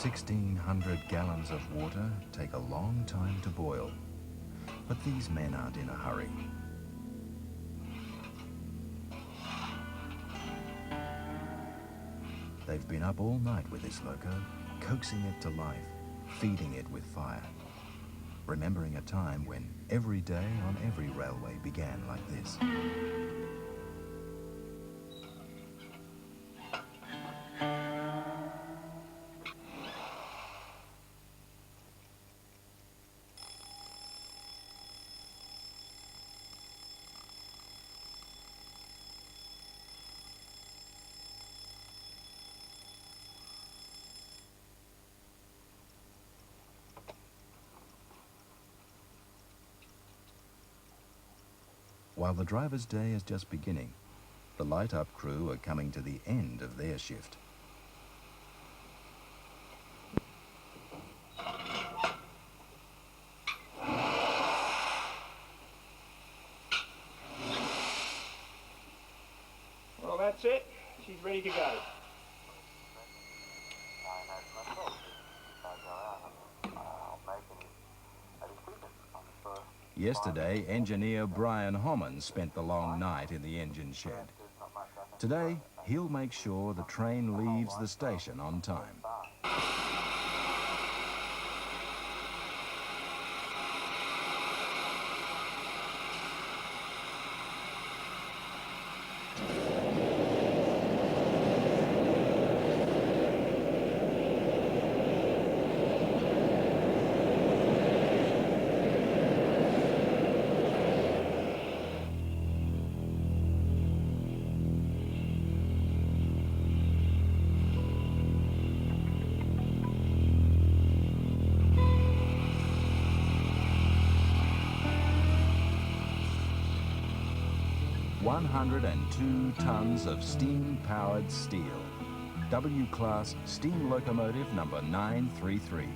1,600 gallons of water take a long time to boil, but these men aren't in a hurry. They've been up all night with this loco, coaxing it to life, feeding it with fire, remembering a time when every day on every railway began like this. While the driver's day is just beginning, the light-up crew are coming to the end of their shift. Well, that's it. She's ready to go. Yesterday, engineer Brian Homan spent the long night in the engine shed. Today, he'll make sure the train leaves the station on time. ...102 tons of steam-powered steel. W-class steam locomotive number 933.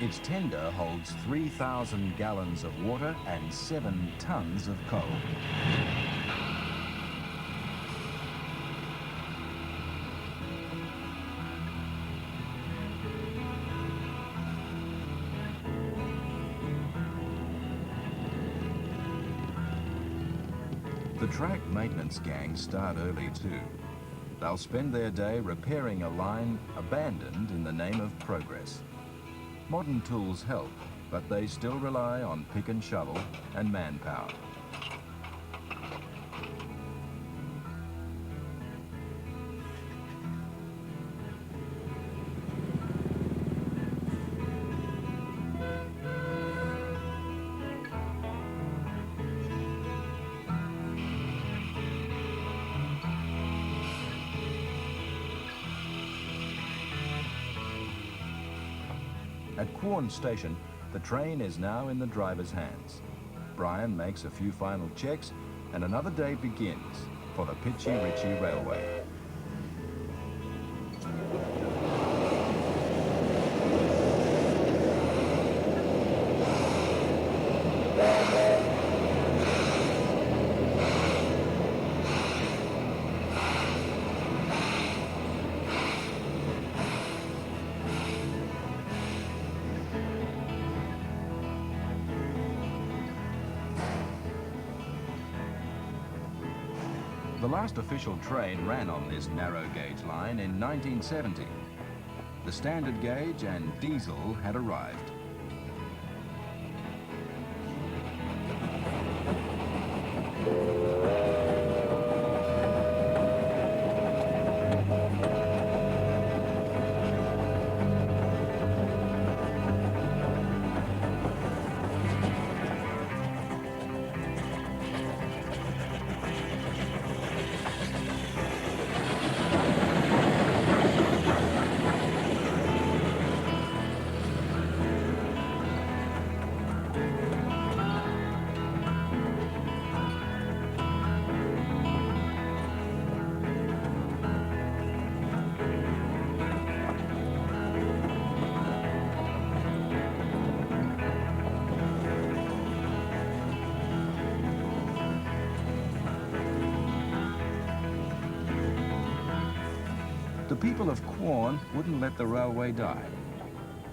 Its tender holds 3,000 gallons of water and 7 tons of coal. The track maintenance gangs start early too. They'll spend their day repairing a line abandoned in the name of progress. Modern tools help, but they still rely on pick and shovel and manpower. At Quorn Station, the train is now in the driver's hands. Brian makes a few final checks and another day begins for the Pichi Railway. The last official train ran on this narrow gauge line in 1970. The standard gauge and diesel had arrived. The people of Quorn wouldn't let the railway die.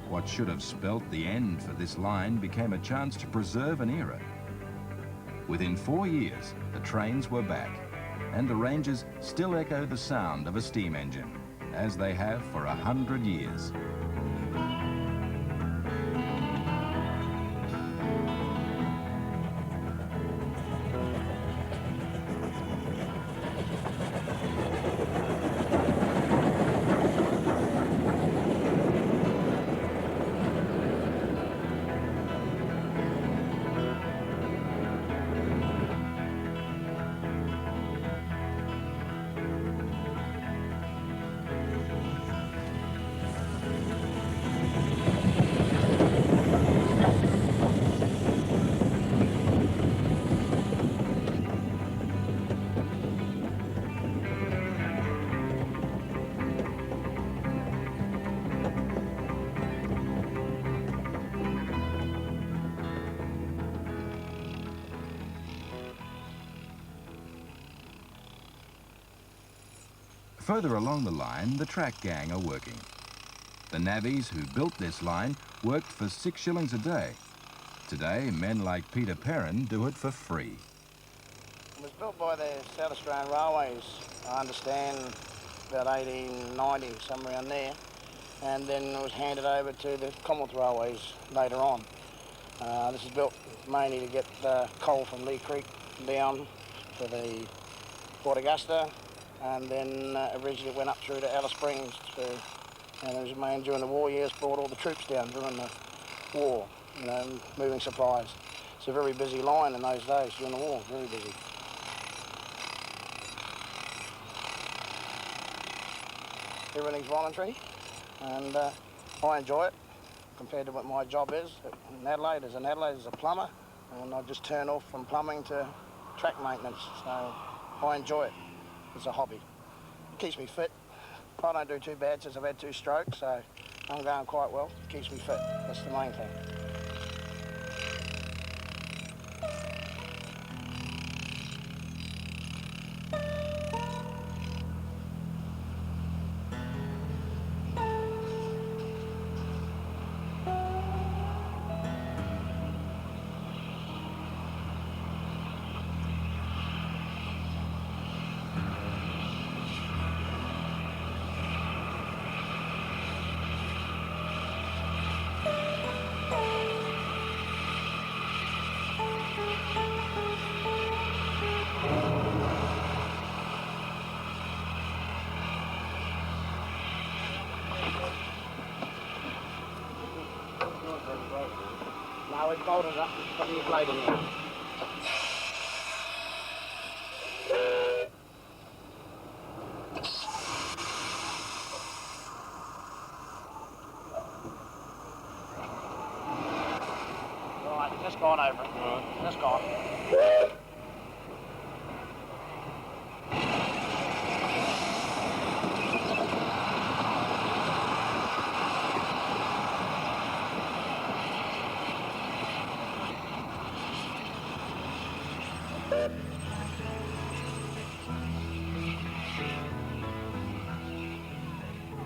What should have spelt the end for this line became a chance to preserve an era. Within 4 years, the trains were back, and the ranges still echo the sound of a steam engine, as they have for 100 years. Further along the line, the track gang are working. The navvies who built this line worked for 6 shillings a day. Today, men like Peter Perrin do it for free. It was built by the South Australian Railways, I understand, about 1890, somewhere around there. And then it was handed over to the Commonwealth Railways later on. This is built mainly to get coal from Lee Creek down to the Port Augusta, and then originally it went up through to Alice Springs, and it was mainly during the war years, brought all the troops down during the war, you know, moving supplies. It's a very busy line in those days during the war, very busy. Everything's voluntary, and I enjoy it compared to what my job is. In Adelaide, as a plumber, and I just turn off from plumbing to track maintenance, so I enjoy it. It's a hobby. It keeps me fit. I don't do too bad since I've had 2 strokes, so I'm going quite well. It keeps me fit. That's the main thing. No, it's bolted up. Put the blade in there. Right, just gone over it. Right. Just gone.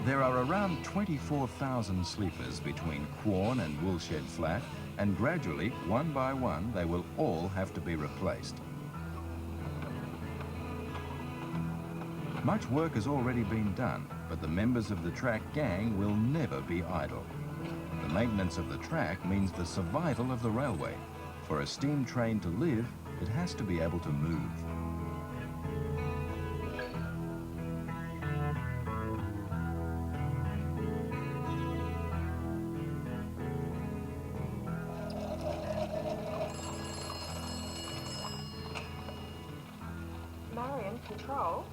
There are around 24,000 sleepers between Quorn and Woolshed Flat, and gradually, one by one, they will all have to be replaced. Much work has already been done, but the members of the track gang will never be idle. The maintenance of the track means the survival of the railway. For a steam train to live, it has to be able to move. Control?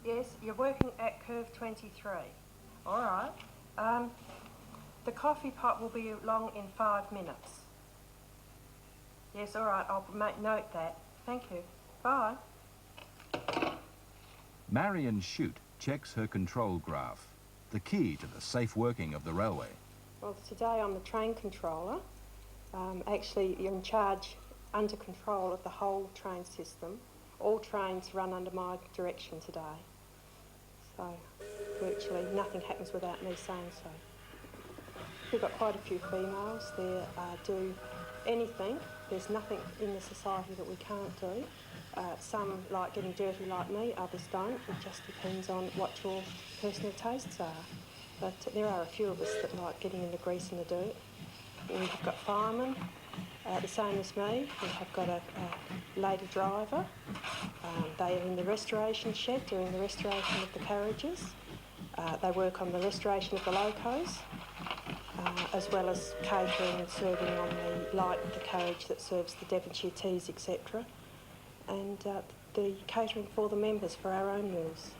Yes, you're working at curve 23. All right. The coffee pot will be along in 5 minutes. Yes, all right, I'll note that. Thank you. Bye. Marion Shute checks her control graph, the key to the safe working of the railway. Well, today I'm the train controller. Actually, you're in charge, under control of the whole train system. All trains run under my direction today. So virtually nothing happens without me saying so. We've got quite a few females. They do anything. There's nothing in the society that we can't do. Some like getting dirty like me, others don't. It just depends on what your personal tastes are. But there are a few of us that like getting in the grease and the dirt. We've got firemen, the same as me. We have got a lady driver. They are in the restoration shed doing the restoration of the carriages. They work on the restoration of the locos, as well as catering and serving on the light of the carriage that serves the Devonshire teas, etc. And the catering for the members for our own meals.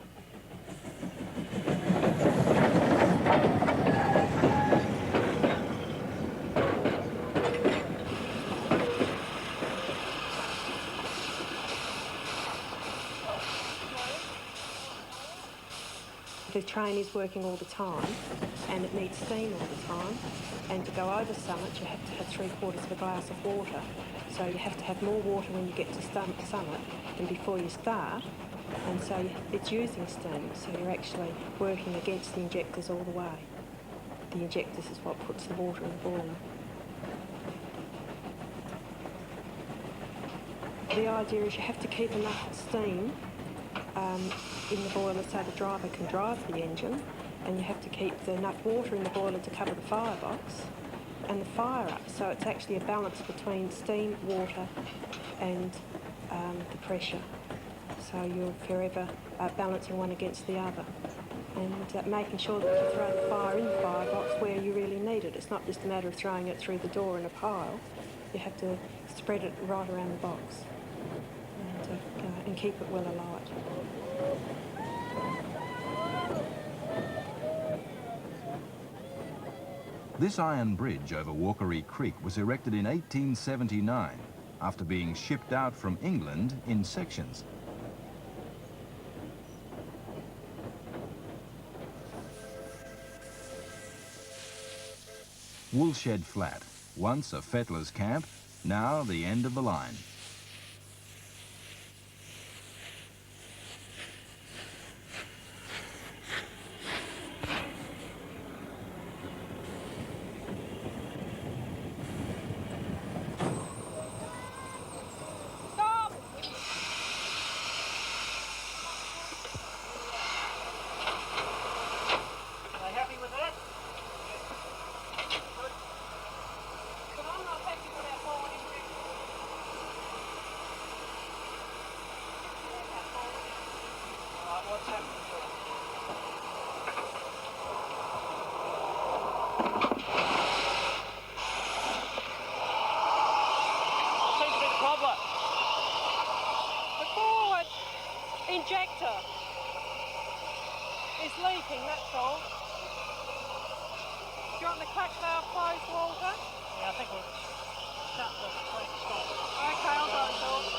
The train is working all the time and it needs steam all the time, and to go over summit you have to have 3/4 of a glass of water, so you have to have more water when you get to summit than before you start, and so it's using steam, so you're actually working against the injectors all the way. The injectors is what puts the water in the boiler. The idea is you have to keep enough steam in the boiler so the driver can drive the engine, and you have to keep enough water in the boiler to cover the firebox and the fire up, so it's actually a balance between steam, water and the pressure, so you're forever balancing one against the other, and making sure that you throw the fire in the firebox where you really need it. It's not just a matter of throwing it through the door in a pile. You have to spread it right around the box and keep it well alight. This iron bridge over Walkeree Creek was erected in 1879 after being shipped out from England in sections. Woolshed Flat, once a fettler's camp, now the end of the line. Injector is leaking, that's all. Do you want the clack valve closed, Walter? Yeah, I think we'll shut the crank stop. Okay, I'll go and do it.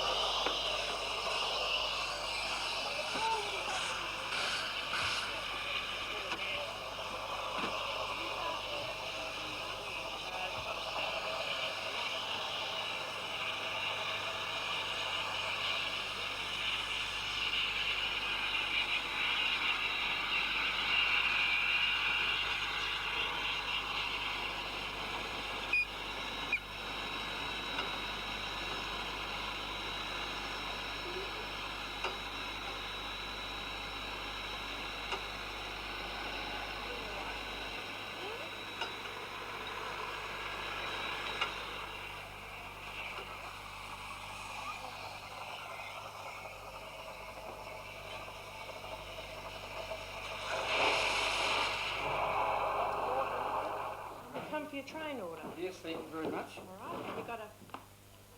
For your train order. Yes, thank you very much. All right, we got a.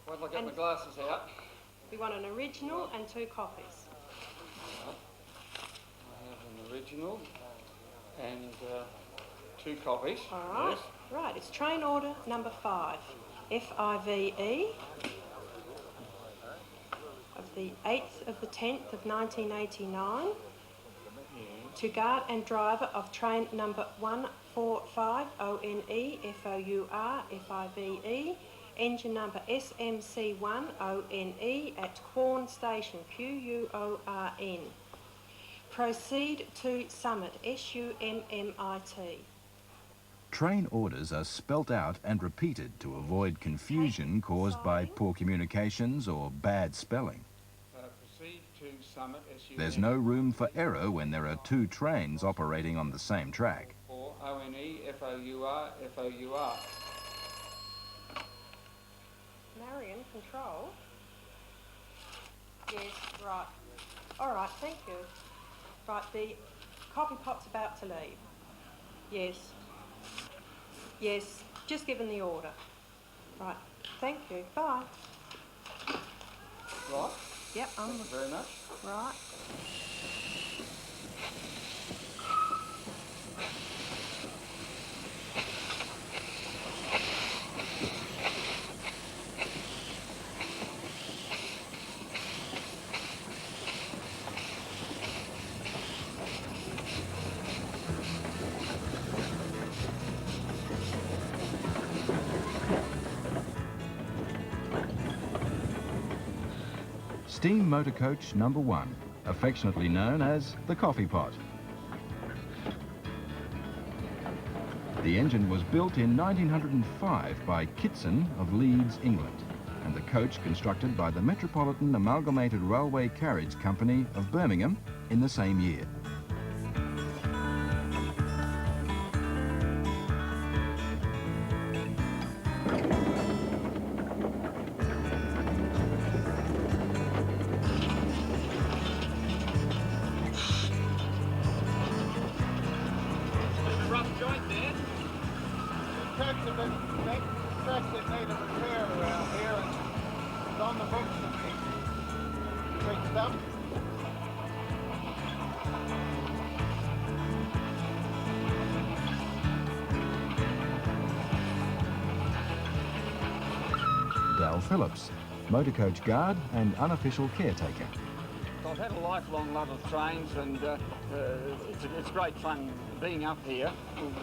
Wait till I get my glasses out. We want an original and 2 copies. I have an original and 2 copies. All right. Yes. Right, it's train order number 5, FIVE, of the 8th of the 10th of 1989, to guard and driver of train number 145 ONE FOUR FIVE, engine number SMC1 ONE at Quorn Station QUORN. Proceed to Summit, S-U-M-M-I-T. Train orders are spelt out and repeated to avoid confusion caused by poor communications or bad spelling. Proceed to Summit, S-U-M. There's no room for error when there are two trains operating on the same track. Or O-N-E-F-O-U-R, F-O-U-R. Marion, control. Yes, right. All right, thank you. Right, the coffee pot's about to leave. Yes. Yes, just given the order. Right, thank you. Bye. Right. Yep, Thank you very much. Right. Steam motor coach number 1, affectionately known as the coffee pot. The engine was built in 1905 by Kitson of Leeds, England, and the coach constructed by the Metropolitan Amalgamated Railway Carriage Company of Birmingham in the same year. Tracks that need a repair around here, and it's on the books to be fixed up. Dal Phillips, motor coach guard and unofficial caretaker. I've had a lifelong love of trains, and it's great fun being up here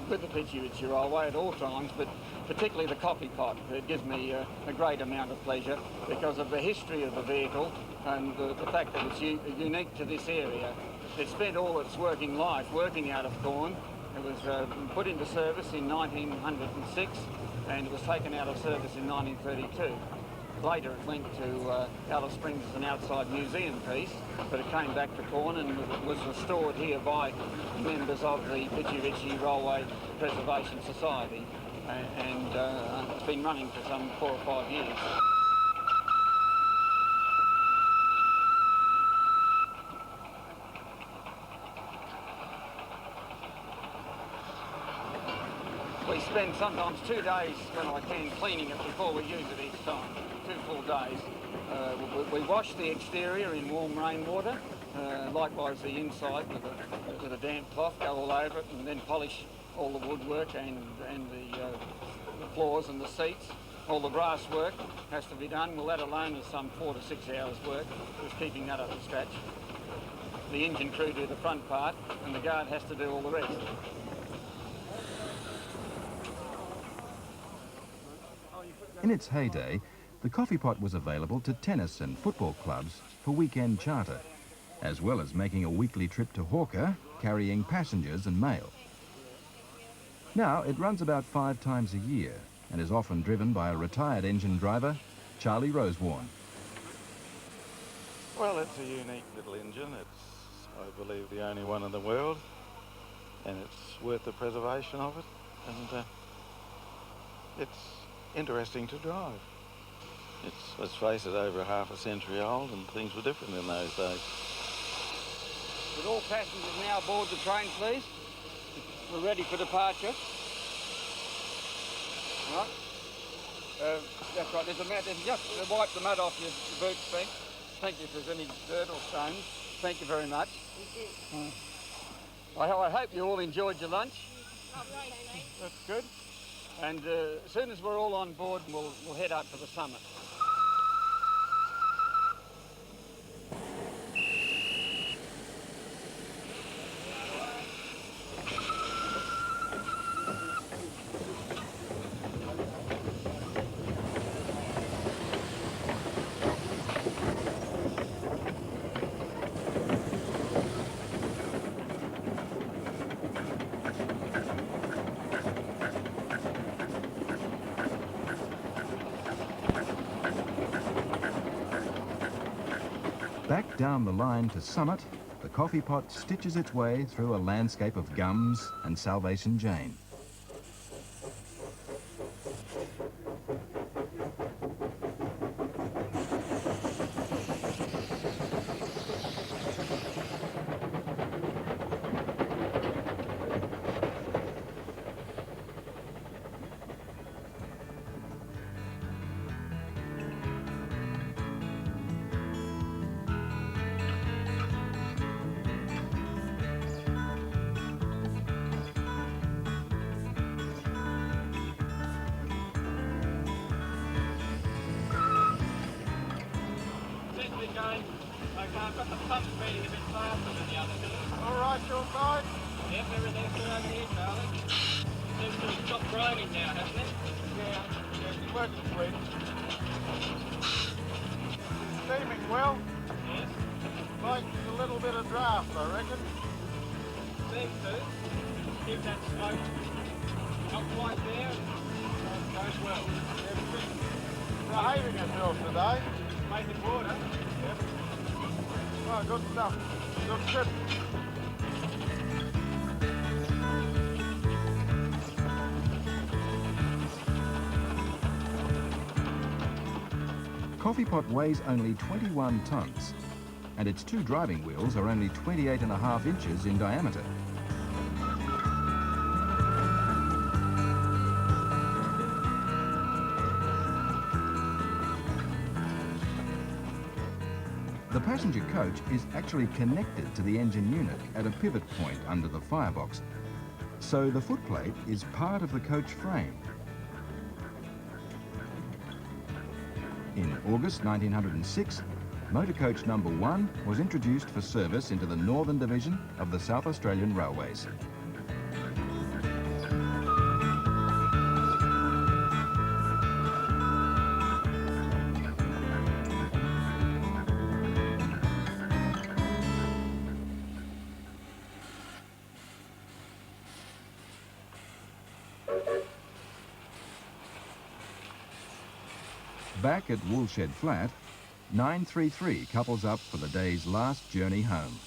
with the Pichi Railway at all times, but particularly the coffee pot. It gives me a great amount of pleasure because of the history of the vehicle and the fact that it's unique to this area. It spent all its working life working out of Thorn. It was put into service in 1906 and it was taken out of service in 1932. Later it went to Alice Springs as an outside museum piece, but it came back to Thorn and was restored here by members of the Pichi Railway Preservation Society, and it's been running for some 4 or 5 years. We spend sometimes 2 days, when I can, cleaning it before we use it each time. 2 full days. We wash the exterior in warm rainwater, likewise the inside with a damp cloth, go all over it, and then polish all the woodwork and the floors and the seats. All the brass work has to be done. Well, that alone is some 4 to 6 hours work, just keeping that up to scratch. The engine crew do the front part, and the guard has to do all the rest. In its heyday, the coffee pot was available to tennis and football clubs for weekend charter, as well as making a weekly trip to Hawker, carrying passengers and mail. Now it runs about 5 times a year and is often driven by a retired engine driver, Charlie Rosewarne. Well, it's a unique little engine. It's, I believe, the only one in the world, and it's worth the preservation of it, and it's interesting to drive. It's, let's face it, over half a century old, and things were different in those days. Would all passengers now board the train, please? We're ready for departure. Right. That's right. There's a mat. Just wipe the mud off your boots, thanks. Thank you if there's any dirt or stones. Thank you very much. I hope you all enjoyed your lunch. That's good. And as soon as we're all on board, we'll head up to the summit. Back down the line to Summit, the coffee pot stitches its way through a landscape of gums and Salvation Jane. Okay, I've got the pumps beating a bit faster than the other two. All right, your side? Yep, everything's good over here, Charlie. Seems to have stopped raining now, hasn't it? Yeah, it's working sweet. Steaming well. Yes. Like a little bit of draft, I reckon. Seems to. Keep that smoke not quite there. Goes well. Behaving itself today. Making water. Yep. Well, good stuff. Looks good. Coffee pot weighs only 21 tonnes, and its two driving wheels are only 28.5 inches in diameter. The passenger coach is actually connected to the engine unit at a pivot point under the firebox, so the footplate is part of the coach frame. In August 1906, motor coach number 1 was introduced for service into the Northern Division of the South Australian Railways. Back at Woolshed Flat, 933 couples up for the day's last journey home.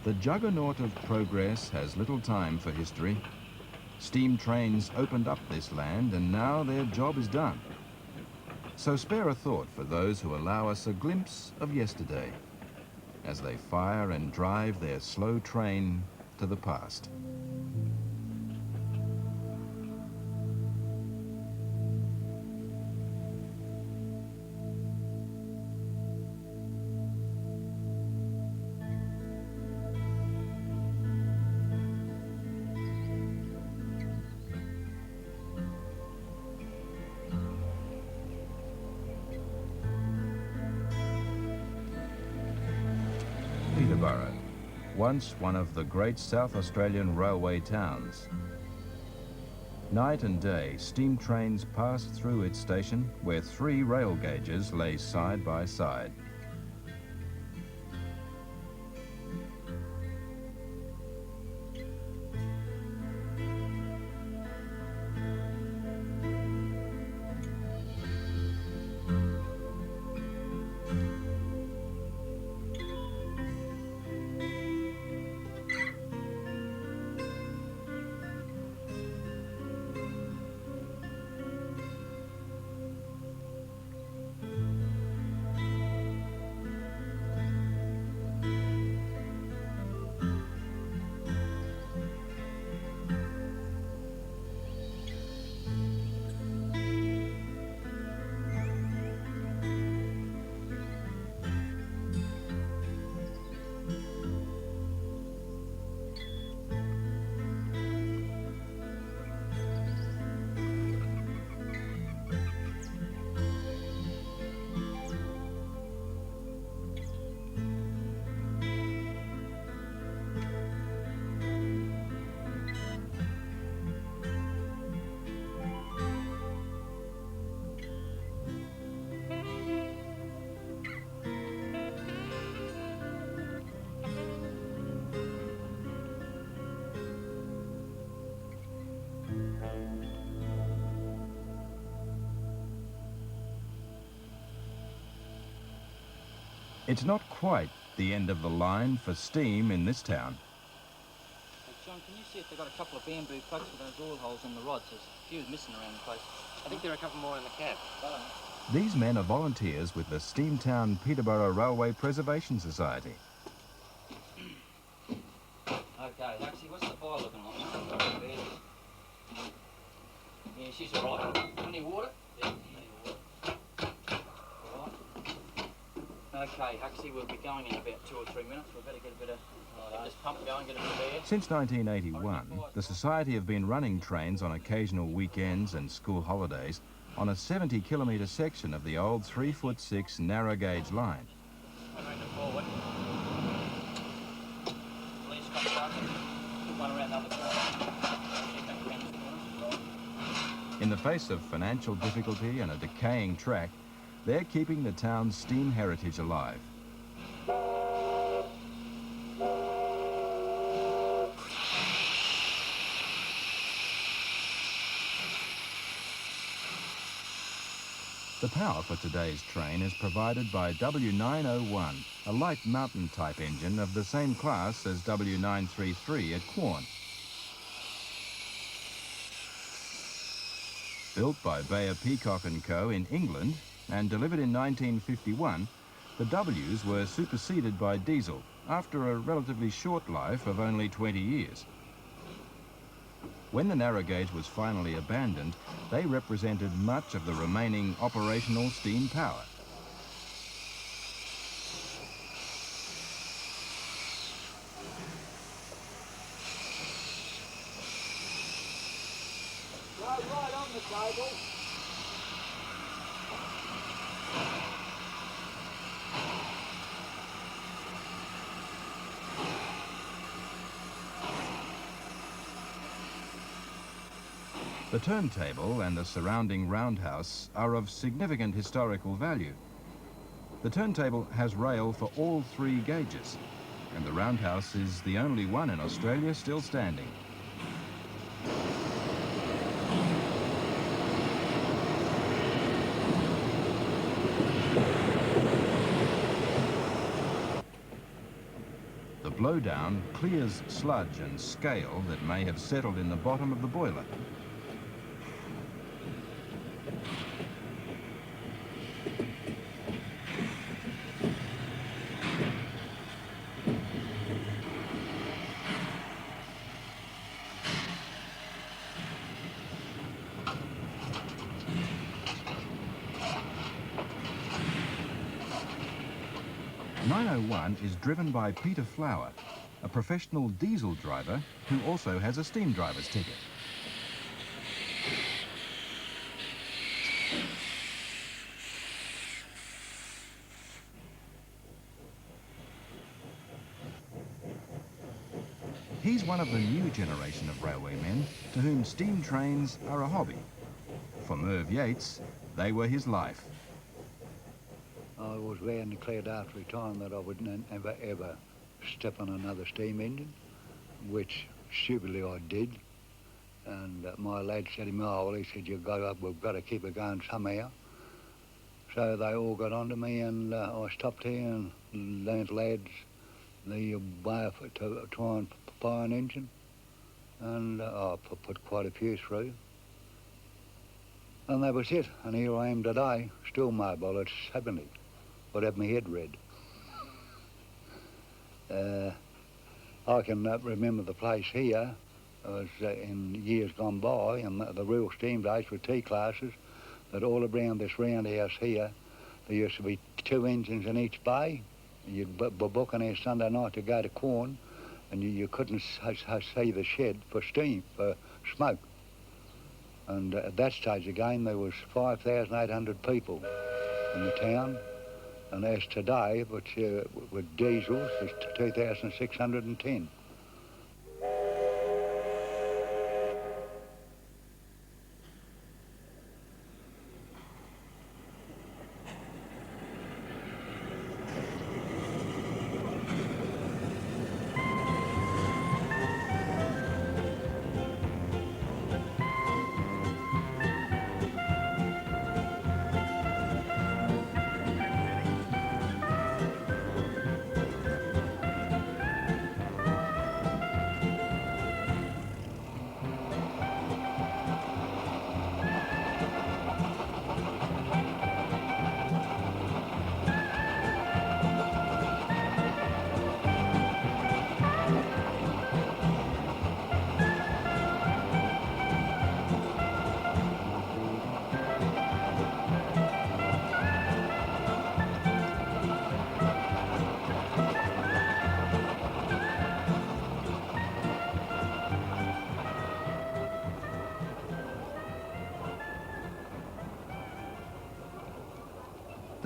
The juggernaut of progress has little time for history. Steam trains opened up this land and now their job is done. So spare a thought for those who allow us a glimpse of yesterday as they fire and drive their slow train to the past. Peterborough, once one of the great South Australian railway towns. Night and day, steam trains passed through its station where 3 rail gauges lay side by side. It's not quite the end of the line for steam in this town. Hey, John, can you see if they've got a couple of bamboo plugs with those oil holes in the rods? There's a few missing around the place. I think there are a couple more in the cab. These men are volunteers with the Steamtown Peterborough Railway Preservation Society. Okay, actually, what's the fire looking like? Yeah, she's all right. Any water? Yeah, plenty of water. All right. Okay, actually, we'll be going in about 2 or 3 minutes. We better get a bit of this pump going, get a bit of air. Since 1981, the Society have been running trains on occasional weekends and school holidays on a 70-kilometre section of the old 3'6" narrow gauge line. Forward. Police come up, one around the other corner. In the face of financial difficulty and a decaying track, they're keeping the town's steam heritage alive. The power for today's train is provided by W901, a light mountain type engine of the same class as W933 at Quorn. Built by Bayer Peacock & Co. in England and delivered in 1951, the Ws were superseded by diesel after a relatively short life of only 20 years. When the narrow gauge was finally abandoned, they represented much of the remaining operational steam power. Right on the table. The turntable and the surrounding roundhouse are of significant historical value. The turntable has rail for all 3 gauges, and the roundhouse is the only one in Australia still standing. The blowdown clears sludge and scale that may have settled in the bottom of the boiler. Is driven by Peter Flower, a professional diesel driver who also has a steam driver's ticket. He's one of the new generation of railwaymen to whom steam trains are a hobby. For Merv Yates, they were his life. I was very declared after retirement that I would never ever step on another steam engine, which stupidly I did. And my lad said to me, oh, well, he said, you go up, we've got to keep it going somehow. So they all got onto me, and I stopped here and learnt lads the way to try and buy an engine. And I put quite a few through. And that was it. And here I am today, still mobile at 70. I'd have my head red. I can remember the place here. It was in years gone by, and the real steam days were T-classes, that all around this roundhouse here, there used to be 2 engines in each bay. You'd book on here Sunday night to go to Quorn, and you couldn't see the shed for steam, for smoke. And at that stage again, there was 5,800 people in the town. And as today, which with diesels, is 2,610.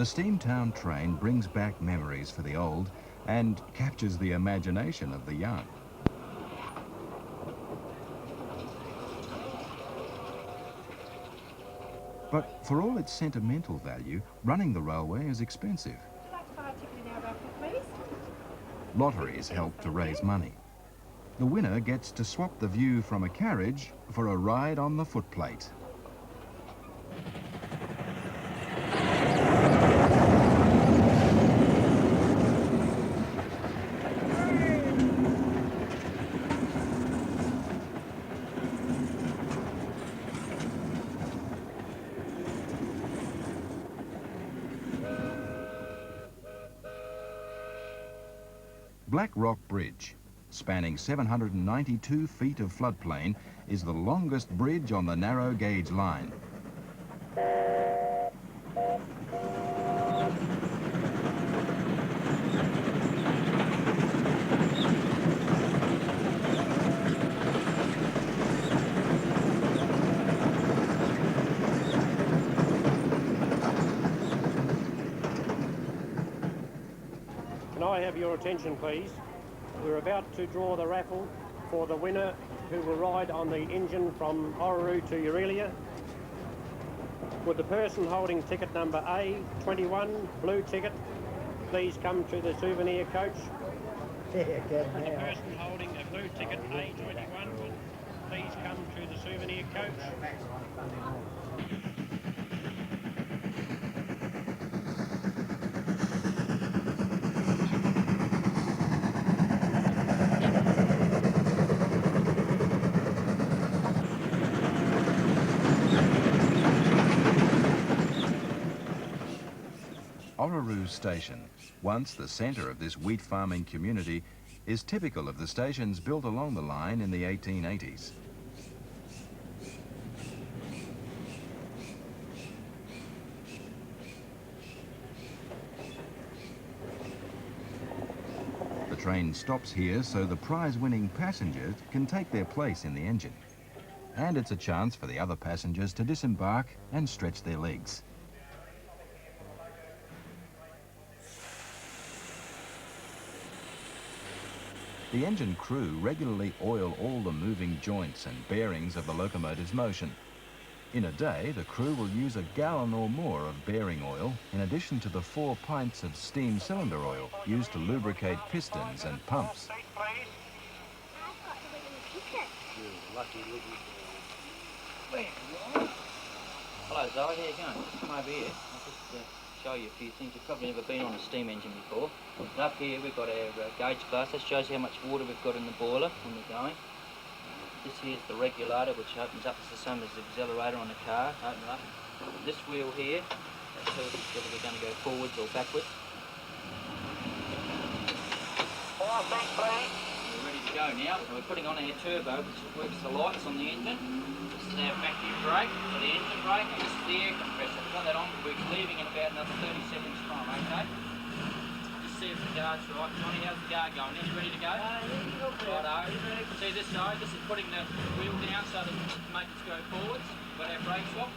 The Steamtown train brings back memories for the old and captures the imagination of the young. But for all its sentimental value, running the railway is expensive. Would you like to buy a ticket in our raffle, please? Lotteries help to raise money. The winner gets to swap the view from a carriage for a ride on the footplate. Black Rock Bridge, spanning 792 feet of floodplain, is the longest bridge on the narrow gauge line. Can I have your attention, please? We're about to draw the raffle for the winner who will ride on the engine from Orroroo to Eurelia. Would the person holding ticket number A21, blue ticket, please come to the souvenir coach? Would the person holding a blue ticket A21, please come to the souvenir coach? Orroroo Station, once the centre of this wheat farming community, is typical of the stations built along the line in the 1880s. The train stops here so the prize-winning passengers can take their place in the engine. And it's a chance for the other passengers to disembark and stretch their legs. The engine crew regularly oil all the moving joints and bearings of the locomotive's motion. In a day, the crew will use a gallon or more of bearing oil, in addition to the 4 pints of steam cylinder oil used to lubricate pistons and pumps. Hello Zoe, how you going? Come over here. I'll just show you a few things. You've probably never been on a steam engine before. And up here we've got our gauge glass. That shows you how much water we've got in the boiler when we're going. This here's the regulator, which opens up the same as the accelerator on the car. Open up. This wheel here, that tells us whether we're going to go forwards or backwards. We're ready to go now. So we're putting on our turbo, which works the lights on the engine. This is our factory brake for the engine brake, and this is the air compressor. We've got that on, we're leaving in about another 30 seconds time, okay? Just see if the guard's right. Johnny, how's the guard going? Is he ready to go? Righto. See this side, this is putting the wheel down so that it make us go forwards. We've got our brake swap.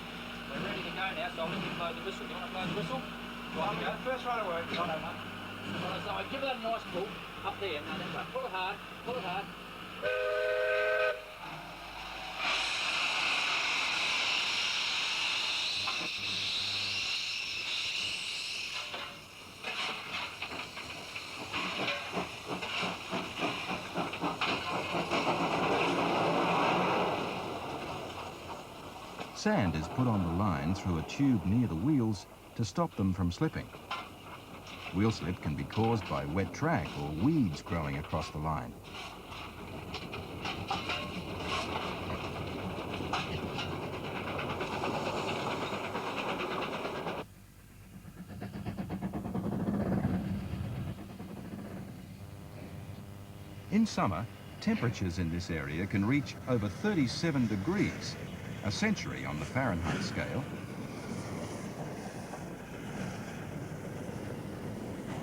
We're ready to go now, so I'll let you blow the whistle. Do you want to blow the whistle? Right, go. First right away. Righto, mate. Righto, so give it a nice pull. Up there, no, that way. Pull it hard, pull it hard. Sand is put on the line through a tube near the wheels to stop them from slipping. Wheel slip can be caused by wet track or weeds growing across the line. In summer, temperatures in this area can reach over 37 degrees, a century on the Fahrenheit scale.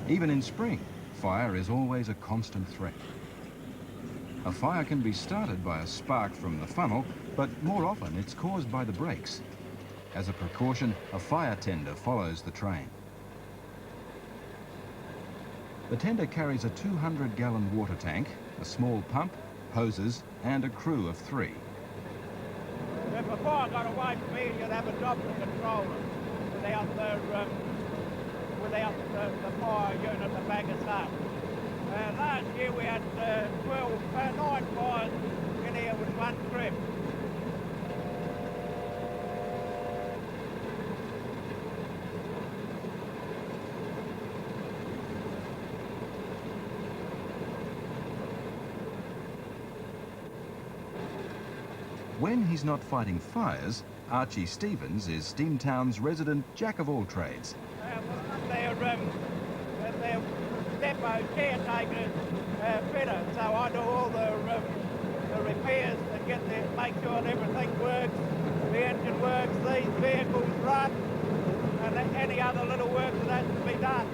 Even in spring, fire is always a constant threat. A fire can be started by a spark from the funnel, but more often it's caused by the brakes. As a precaution, a fire tender follows the train. The tender carries a 200-gallon water tank, a small pump, hoses, and a crew of 3. Yeah, before I got away from here, you'd have a Doppler controller without the fire unit to back us up. Last year we had 9 fires in here with one trip. When he's not fighting fires, Archie Stevens is Steamtown's resident jack-of-all-trades. Their depot caretaker fitter, so I do all the repairs and make sure that everything works, the engine works, these vehicles run, and any other little work that has to be done.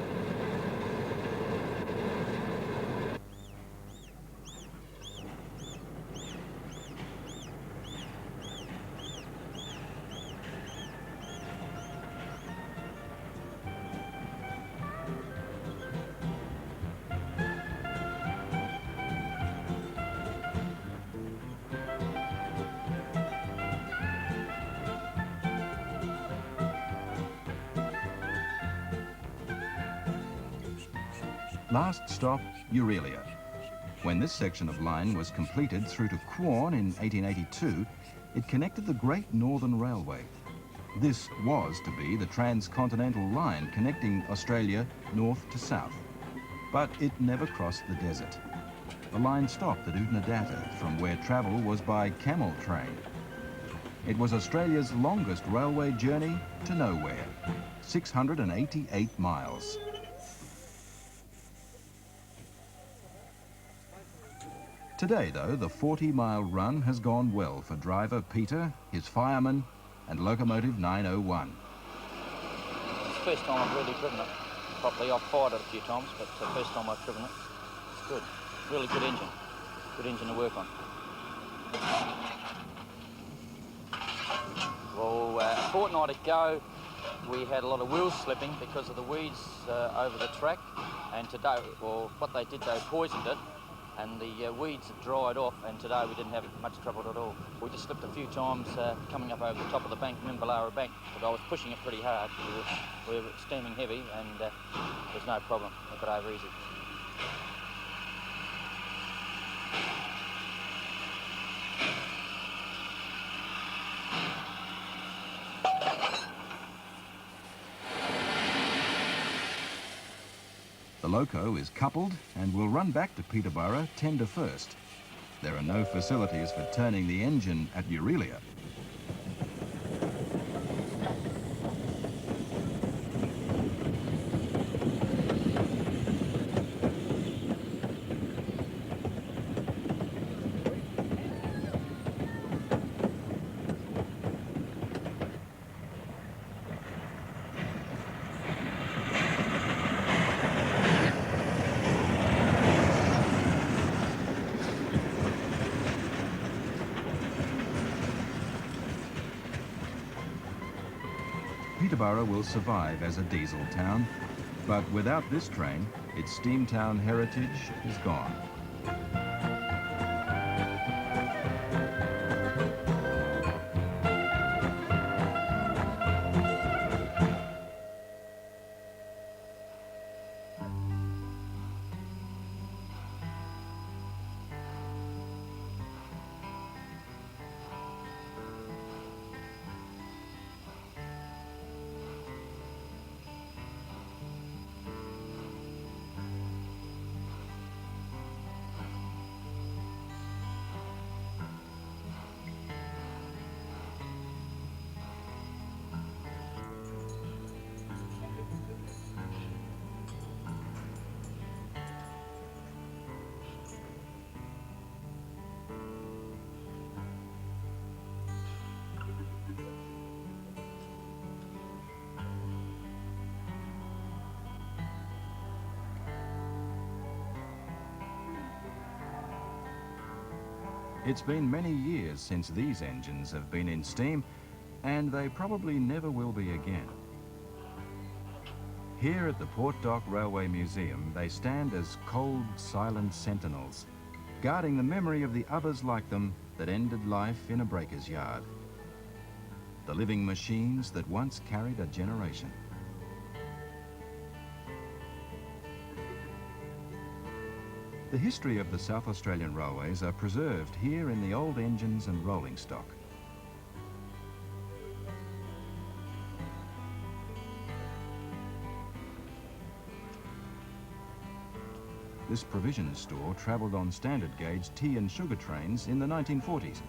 Last stop, Aurelia. When this section of line was completed through to Quorn in 1882, it connected the Great Northern Railway. This was to be the transcontinental line connecting Australia north to south. But it never crossed the desert. The line stopped at Oodnadatta, from where travel was by camel train. It was Australia's longest railway journey to nowhere, 688 miles. Today, though, the 40-mile run has gone well for driver Peter, his fireman, and Locomotive 901. It's the first time I've really driven it properly. I've fired it a few times, but it's the first time I've driven it. It's good. Really good engine. Good engine to work on. Well, a fortnight ago, we had a lot of wheel slipping because of the weeds over the track. And today, well, what they did, they poisoned it. And the weeds had dried off, and today we didn't have much trouble at all. We just slipped a few times coming up over the top of the bank, Mimbalara bank, but I was pushing it pretty hard. We were steaming heavy, and there's no problem. We got over easy. The loco is coupled and will run back to Peterborough tender first. There are no facilities for turning the engine at Aurelia. Peterborough will survive as a diesel town, but without this train, its Steamtown heritage is gone. It's been many years since these engines have been in steam, and they probably never will be again. Here at the Port Dock Railway Museum, they stand as cold, silent sentinels, guarding the memory of the others like them that ended life in a breaker's yard. The living machines that once carried a generation. The history of the South Australian railways are preserved here in the old engines and rolling stock. This provisions store travelled on standard gauge tea and sugar trains in the 1940s.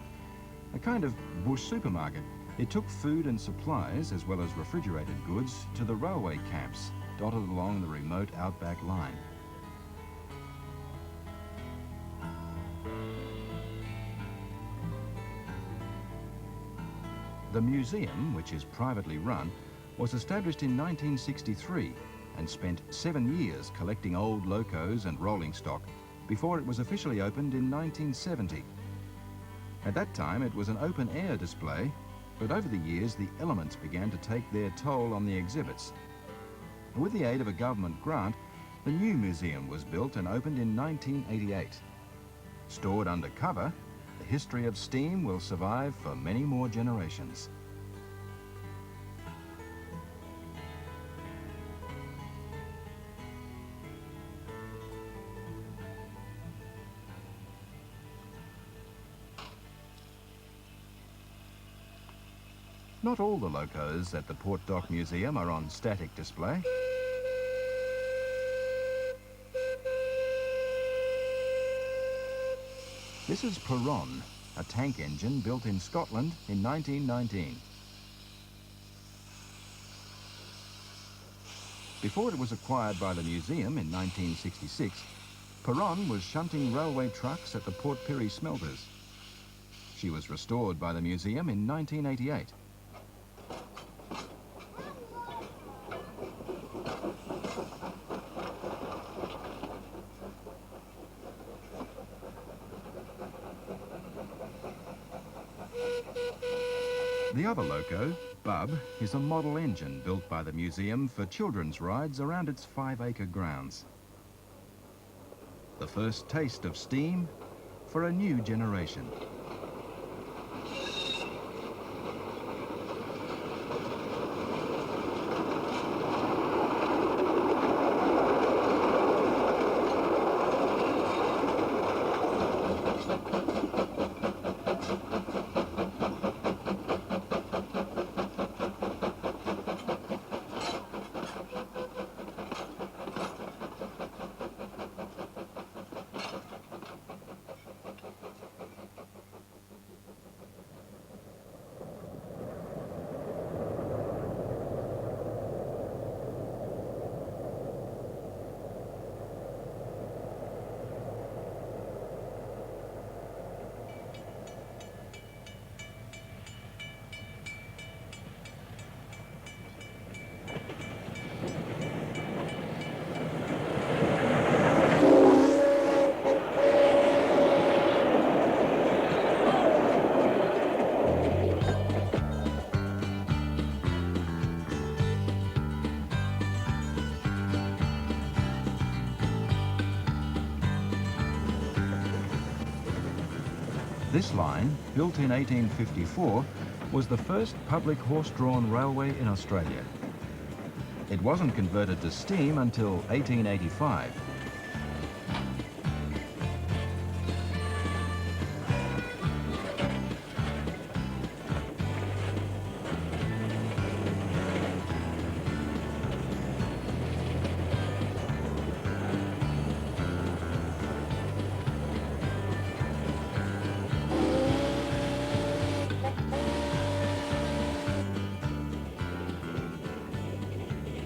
A kind of bush supermarket, it took food and supplies as well as refrigerated goods to the railway camps dotted along the remote outback line. The museum, which is privately run, was established in 1963 and spent 7 years collecting old locos and rolling stock before it was officially opened in 1970. At that time it was an open-air display, but over the years the elements began to take their toll on the exhibits. With the aid of a government grant, the new museum was built and opened in 1988. Stored under cover, the history of steam will survive for many more generations. Not all the locos at the Port Dock Museum are on static display. This is Perron, a tank engine built in Scotland in 1919. Before it was acquired by the museum in 1966, Perron was shunting railway trucks at the Port Pirie smelters. She was restored by the museum in 1988. The other loco, Bub, is a model engine built by the museum for children's rides around its 5-acre grounds. The first taste of steam for a new generation. This line, built in 1854, was the first public horse-drawn railway in Australia. It wasn't converted to steam until 1885.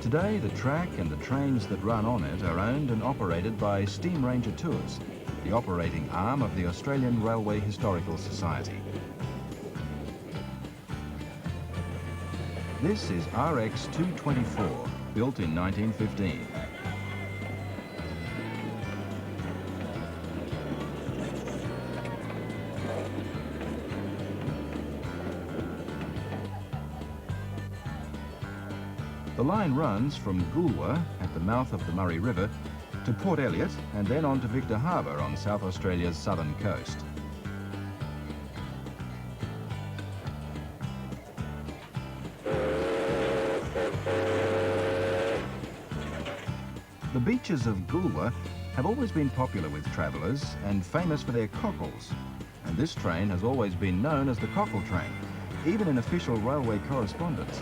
Today, the track and the trains that run on it are owned and operated by Steamranger Tours, the operating arm of the Australian Railway Historical Society. This is RX 224, built in 1915. The line runs from Goolwa at the mouth of the Murray River to Port Elliot and then on to Victor Harbour on South Australia's southern coast. The beaches of Goolwa have always been popular with travellers and famous for their cockles, and this train has always been known as the Cockle Train, even in official railway correspondence.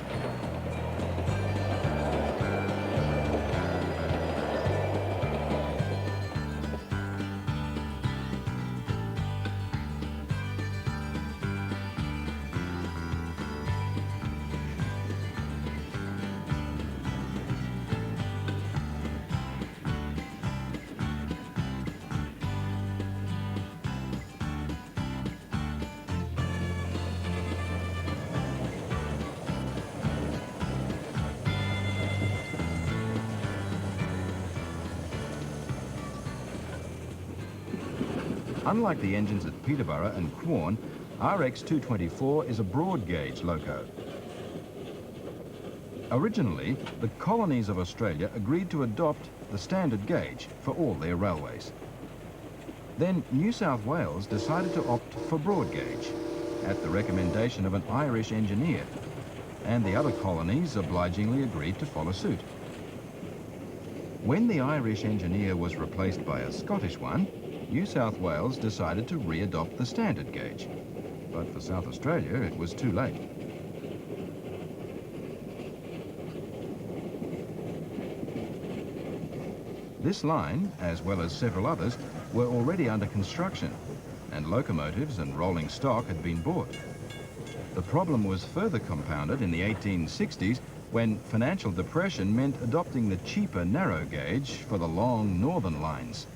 Unlike the engines at Peterborough and Quorn, RX 224 is a broad gauge loco. Originally, the colonies of Australia agreed to adopt the standard gauge for all their railways. Then New South Wales decided to opt for broad gauge at the recommendation of an Irish engineer, and the other colonies obligingly agreed to follow suit. When the Irish engineer was replaced by a Scottish one, New South Wales decided to re-adopt the standard gauge. But for South Australia, it was too late. This line, as well as several others, were already under construction, and locomotives and rolling stock had been bought. The problem was further compounded in the 1860s when financial depression meant adopting the cheaper narrow gauge for the long northern lines.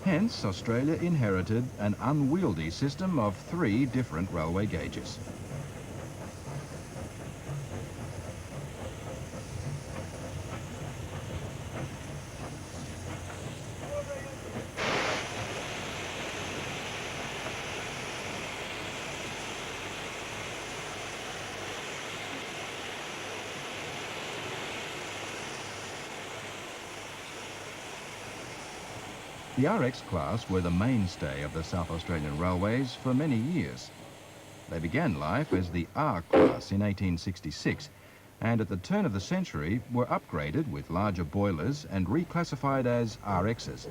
Hence, Australia inherited an unwieldy system of 3 different railway gauges. The RX class were the mainstay of the South Australian railways for many years. They began life as the R class in 1866, and at the turn of the century were upgraded with larger boilers and reclassified as RXs.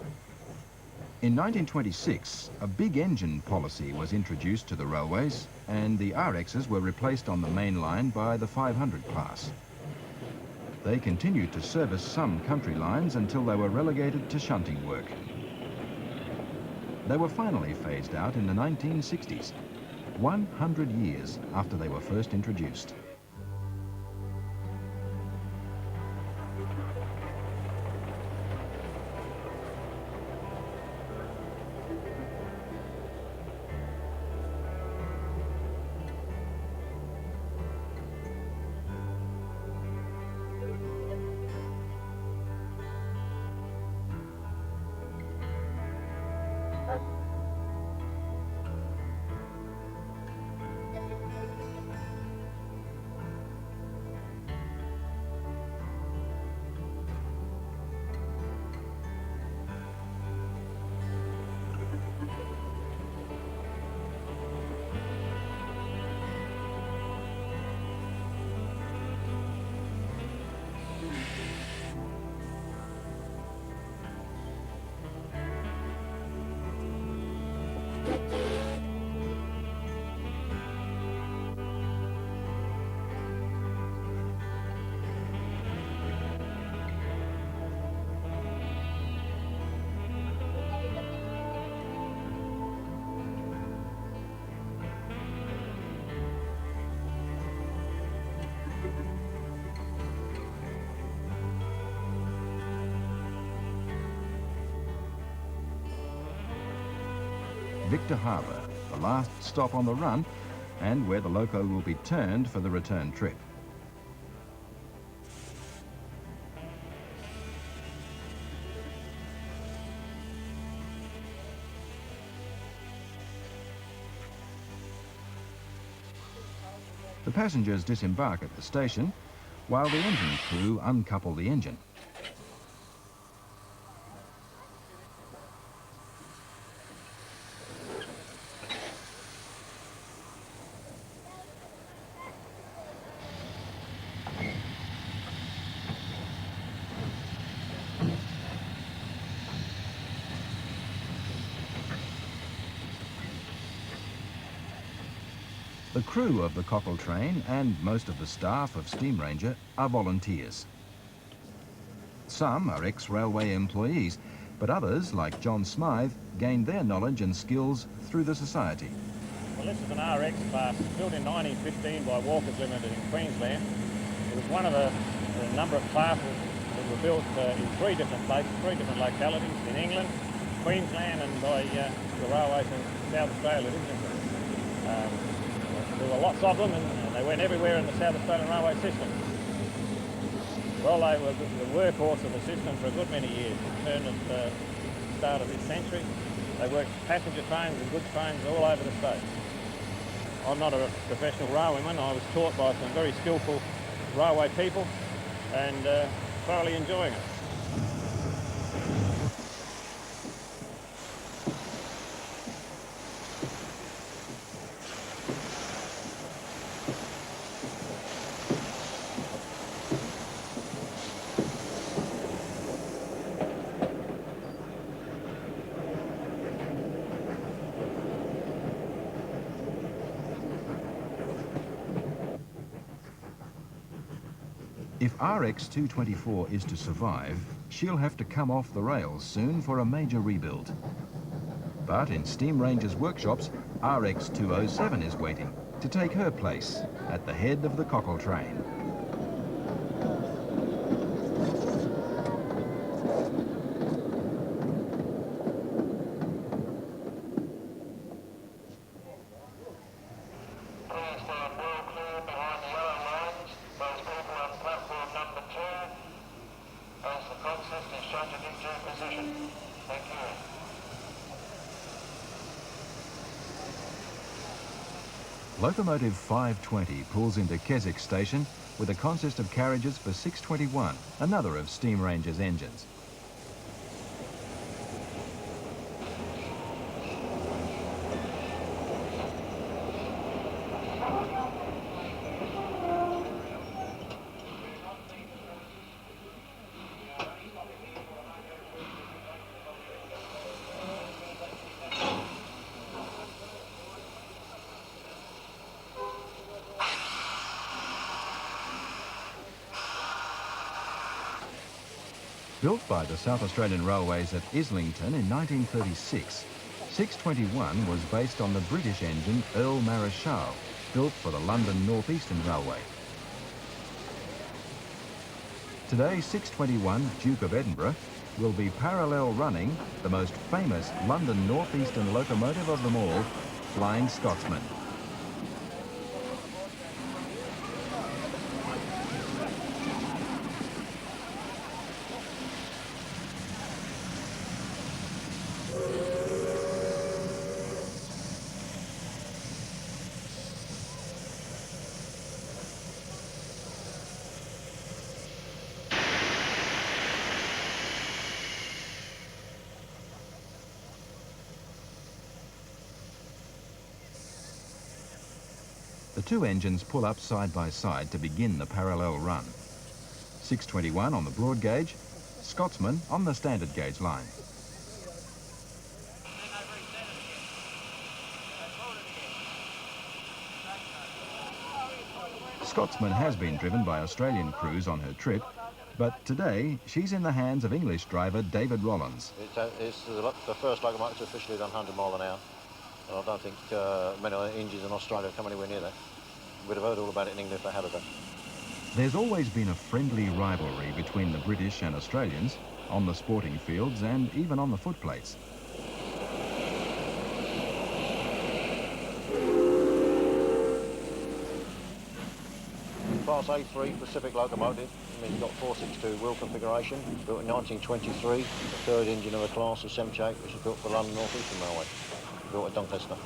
In 1926, a big engine policy was introduced to the railways, and the RXs were replaced on the main line by the 500 class. They continued to service some country lines until they were relegated to shunting work. They were finally phased out in the 1960s, 100 years after they were first introduced. Victor Harbour, the last stop on the run, and where the loco will be turned for the return trip. The passengers disembark at the station, while the engine crew uncouple the engine. The crew of the Cockle Train and most of the staff of Steamranger are volunteers. Some are ex-railway employees, but others, like John Smythe, gained their knowledge and skills through the society. Well, this is an RX class built in 1915 by Walkers Limited in Queensland. It was one of a number of classes that were built in 3 different places, 3 different localities in England, Queensland and by the railways in South Australia. There were lots of them and they went everywhere in the South Australian railway system. Well, they were the workhorse of the system for a good many years. At the start of this century, they worked passenger trains and goods trains all over the state. I'm not a professional railwayman. I was taught by some very skillful railway people and thoroughly enjoying it. If RX 224 is to survive, she'll have to come off the rails soon for a major rebuild. But in Steamranger's workshops, RX 207 is waiting to take her place at the head of the Cockle Train. Locomotive 520 pulls into Keswick Station with a consist of carriages for 621, another of Steamranger's engines. Built by the South Australian Railways at Islington in 1936, 621 was based on the British engine Earl Marischal, built for the London North Eastern Railway. Today, 621 Duke of Edinburgh will be parallel running the most famous London North Eastern locomotive of them all, Flying Scotsman. The two engines pull up side by side to begin the parallel run. 621 on the broad gauge, Scotsman on the standard gauge line. Scotsman has been driven by Australian crews on her trip, but today she's in the hands of English driver David Rollins. It's the first locomotive to officially done 100 mile an hour. And I don't think many engines in Australia come anywhere near that. We'd have heard all about it in England if they had it. There's always been a friendly rivalry between the British and Australians on the sporting fields and even on the footplates. Class A3 Pacific locomotive. I mean, it's got 462 wheel configuration. Built in 1923. The third engine of the class of 78, which was built for London North Eastern Railway. Built at Doncaster.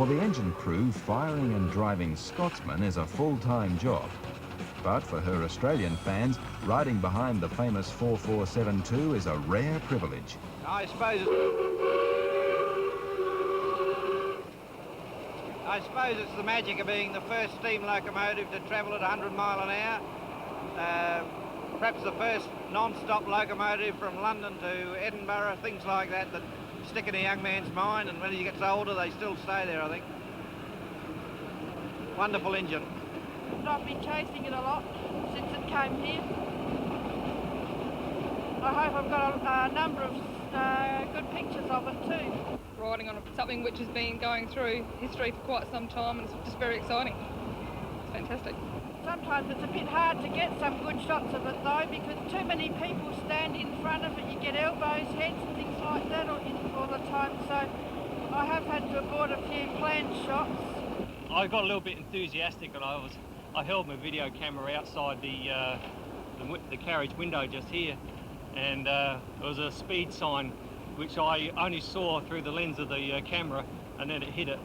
For the engine crew, firing and driving Scotsman is a full-time job. But for her Australian fans, riding behind the famous 4472 is a rare privilege. I suppose it's the magic of being the first steam locomotive to travel at 100 mile an hour. Perhaps the first non-stop locomotive from London to Edinburgh, things like that that stick in a young man's mind, and when he gets older they still stay there, I think. Wonderful engine. I've been chasing it a lot since it came here. I hope I've got a number of good pictures of it too. Riding on something which has been going through history for quite some time, and it's just very exciting. It's fantastic. Sometimes it's a bit hard to get some good shots of it though, because too many people stand in front of it. You get elbows, heads and things like that all the time, so I have had to abort a few planned shots. I got a little bit enthusiastic and I held my video camera outside the carriage window just here, and there was a speed sign which I only saw through the lens of the camera, and then it hit it.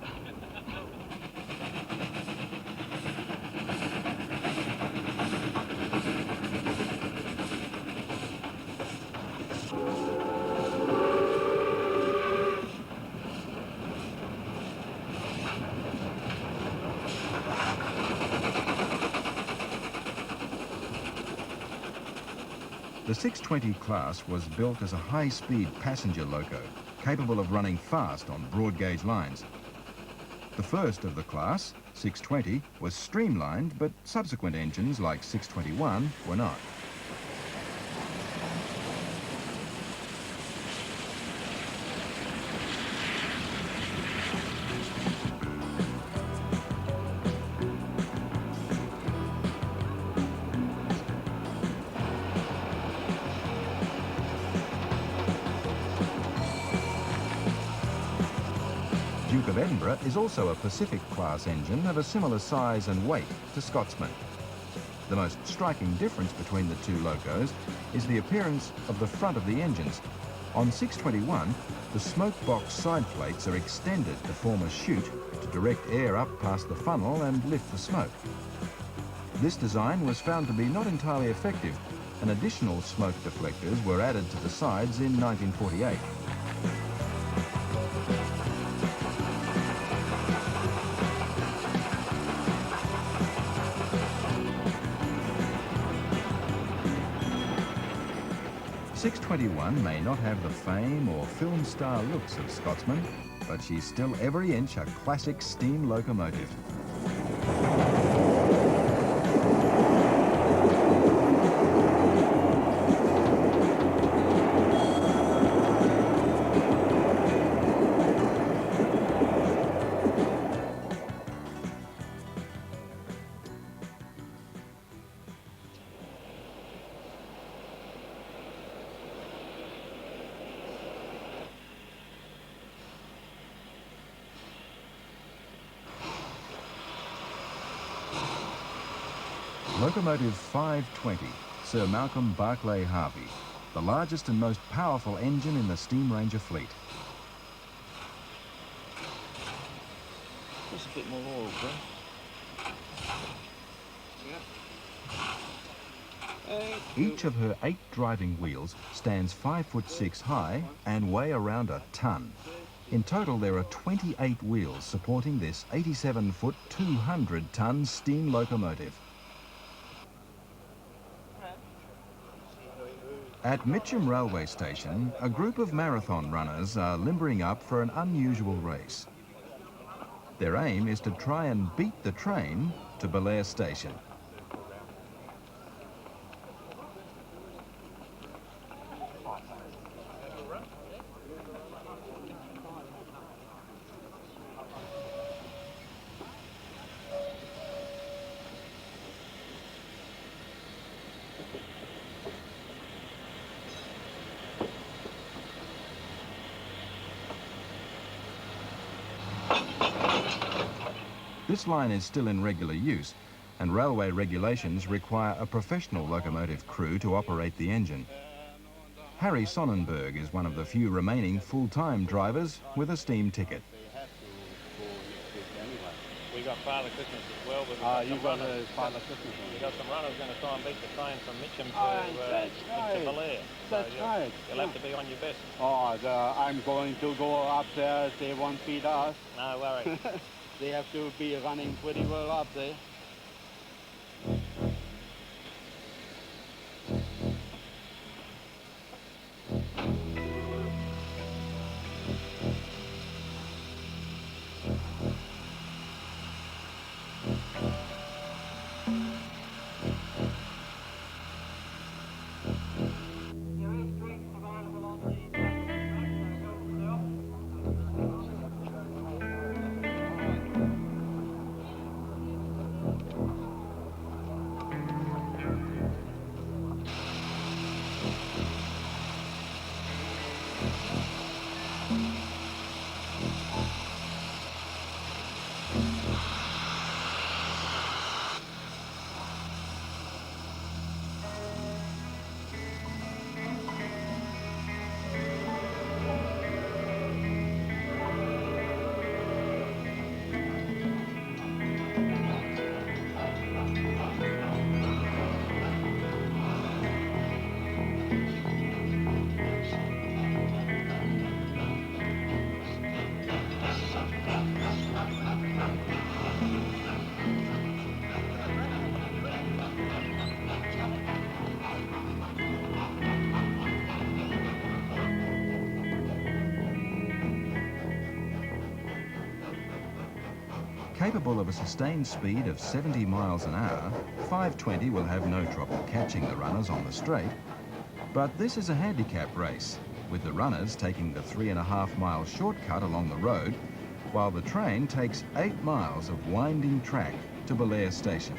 The 620 class was built as a high-speed passenger loco, capable of running fast on broad-gauge lines. The first of the class, 620, was streamlined, but subsequent engines like 621 were not. Duke of Edinburgh is also a Pacific-class engine of a similar size and weight to Scotsman. The most striking difference between the two locos is the appearance of the front of the engines. On 621, the smoke box side plates are extended to form a chute to direct air up past the funnel and lift the smoke. This design was found to be not entirely effective, and additional smoke deflectors were added to the sides in 1948. .621 may not have the fame or film star looks of Scotsman, but she's still every inch a classic steam locomotive. Locomotive 520, Sir Malcolm Barclay Harvey, the largest and most powerful engine in the Steamranger fleet. Just a bit more oil, bro. Each of her 8 driving wheels stands 5'6" high and weigh around a ton. In total, there are 28 wheels supporting this 87-foot, 200-ton steam locomotive. At Musuem railway station, a group of marathon runners are limbering up for an unusual race. Their aim is to try and beat the train to Belair station. This line is still in regular use, and railway regulations require a professional locomotive crew to operate the engine. Harry Sonnenberg is one of the few remaining full-time drivers with a steam ticket. we got Father Christmas as well. But you've got Father Christmas on. We've got some runners going to try and beat the train from Musuem to Belair. That's right. You'll have to be on your best. I'm going to go up there. They won't beat us. No worries. They have to be running pretty well up there. Capable of a sustained speed of 70 miles an hour, 520 will have no trouble catching the runners on the straight. But this is a handicap race, with the runners taking the 3.5-mile shortcut along the road, while the train takes 8 miles of winding track to Belair Station.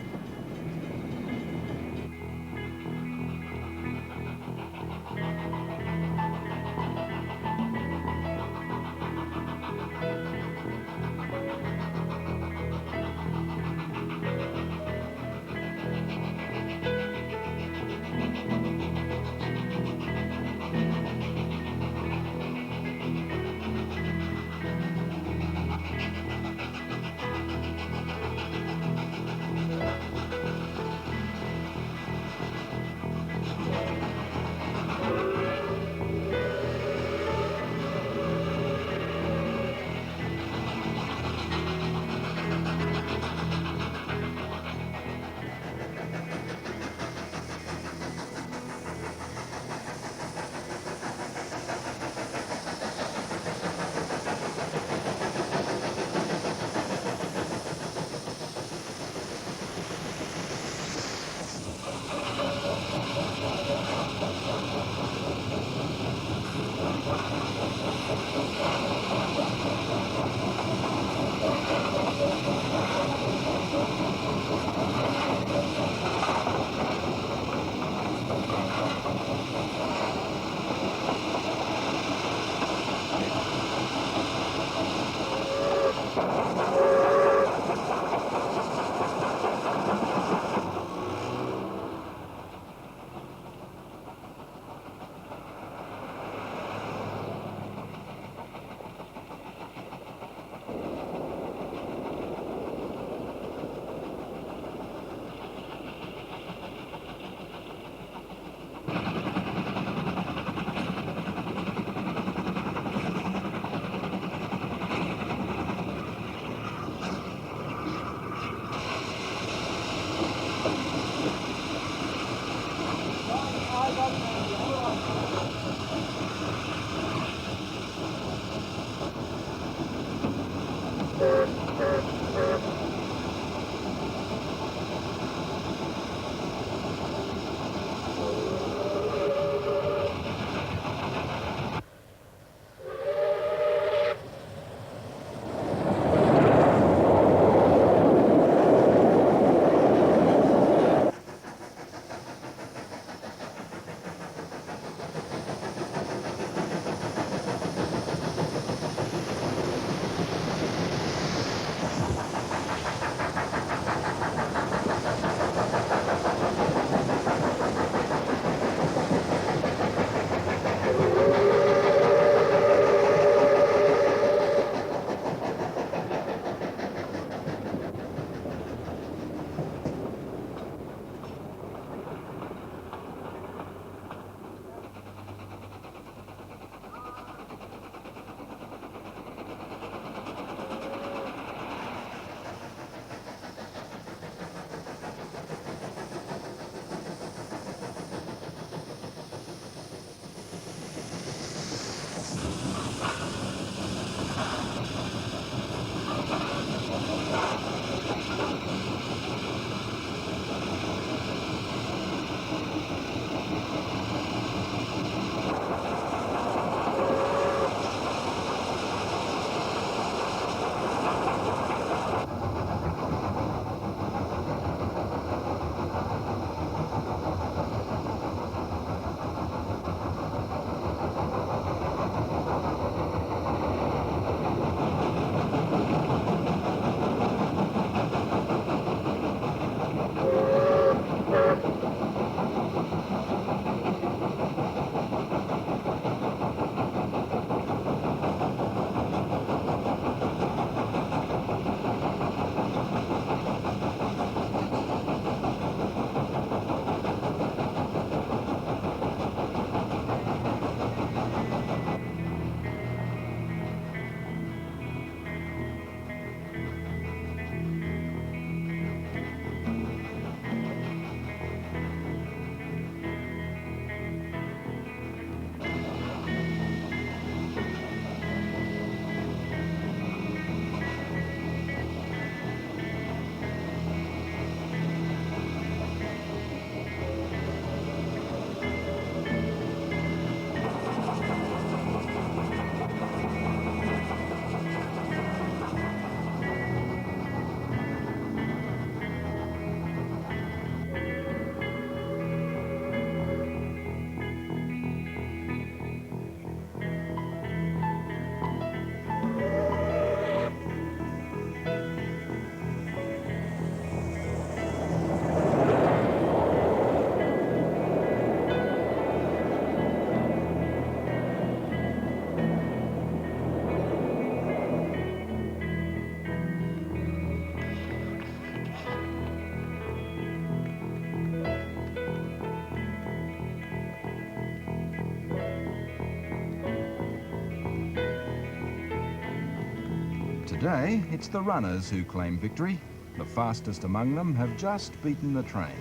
Today, it's the runners who claim victory. The fastest among them have just beaten the train.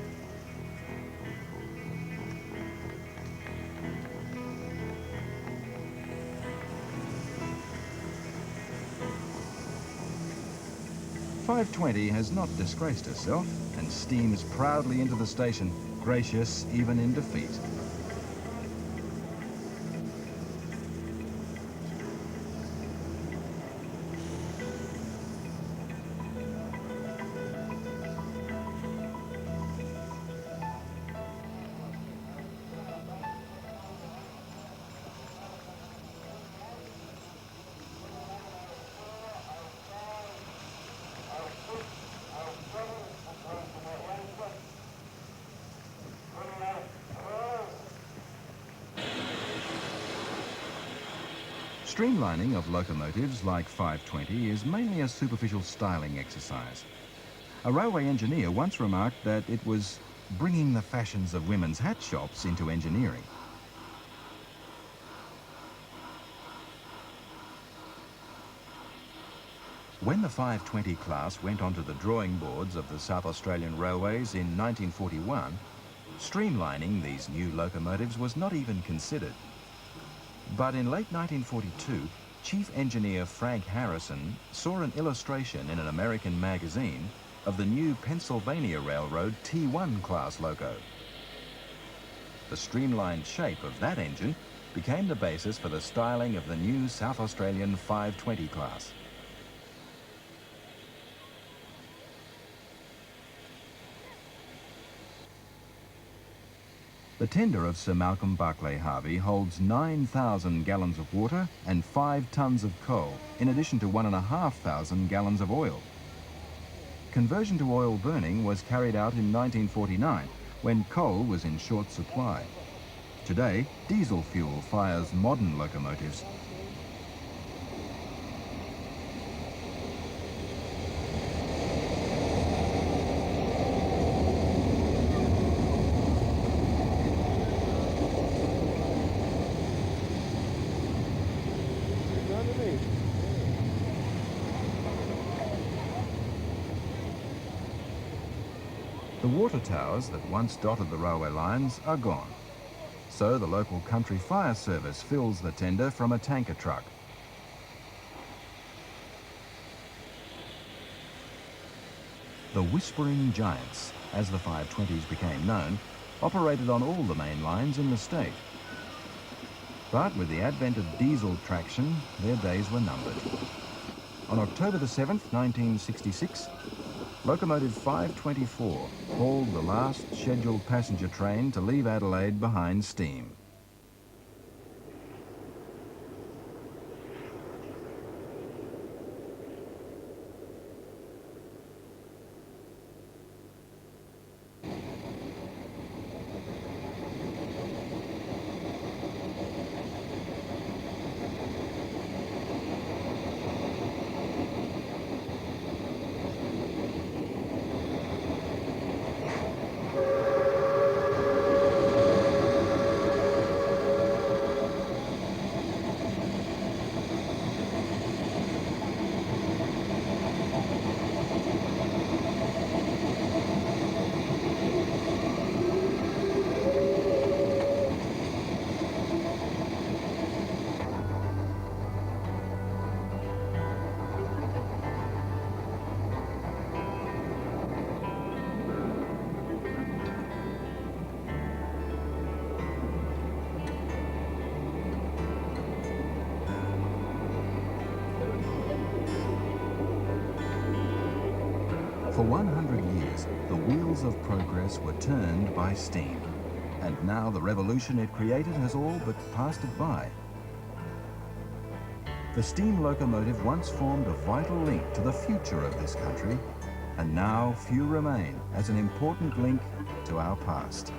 .520 has not disgraced herself and steams proudly into the station, gracious even in defeat. Streamlining of locomotives like 520 is mainly a superficial styling exercise. A railway engineer once remarked that it was bringing the fashions of women's hat shops into engineering. When the 520 class went onto the drawing boards of the South Australian Railways in 1941, streamlining these new locomotives was not even considered. But in late 1942, Chief Engineer Frank Harrison saw an illustration in an American magazine of the new Pennsylvania Railroad T1 class loco. The streamlined shape of that engine became the basis for the styling of the new South Australian 520 class. The tender of Sir Malcolm Barclay Harvey holds 9,000 gallons of water and 5 tons of coal, in addition to 1,500 gallons of oil. Conversion to oil burning was carried out in 1949, when coal was in short supply. Today, diesel fuel fires modern locomotives. The water towers that once dotted the railway lines are gone. So the local country fire service fills the tender from a tanker truck. The Whispering Giants, as the 520s became known, operated on all the main lines in the state. But with the advent of diesel traction, their days were numbered. On October the 7th, 1966, Locomotive 524 hauled the last scheduled passenger train to leave Adelaide behind steam. For 100 years, the wheels of progress were turned by steam. And now the revolution it created has all but passed it by. The steam locomotive once formed a vital link to the future of this country, and now few remain as an important link to our past.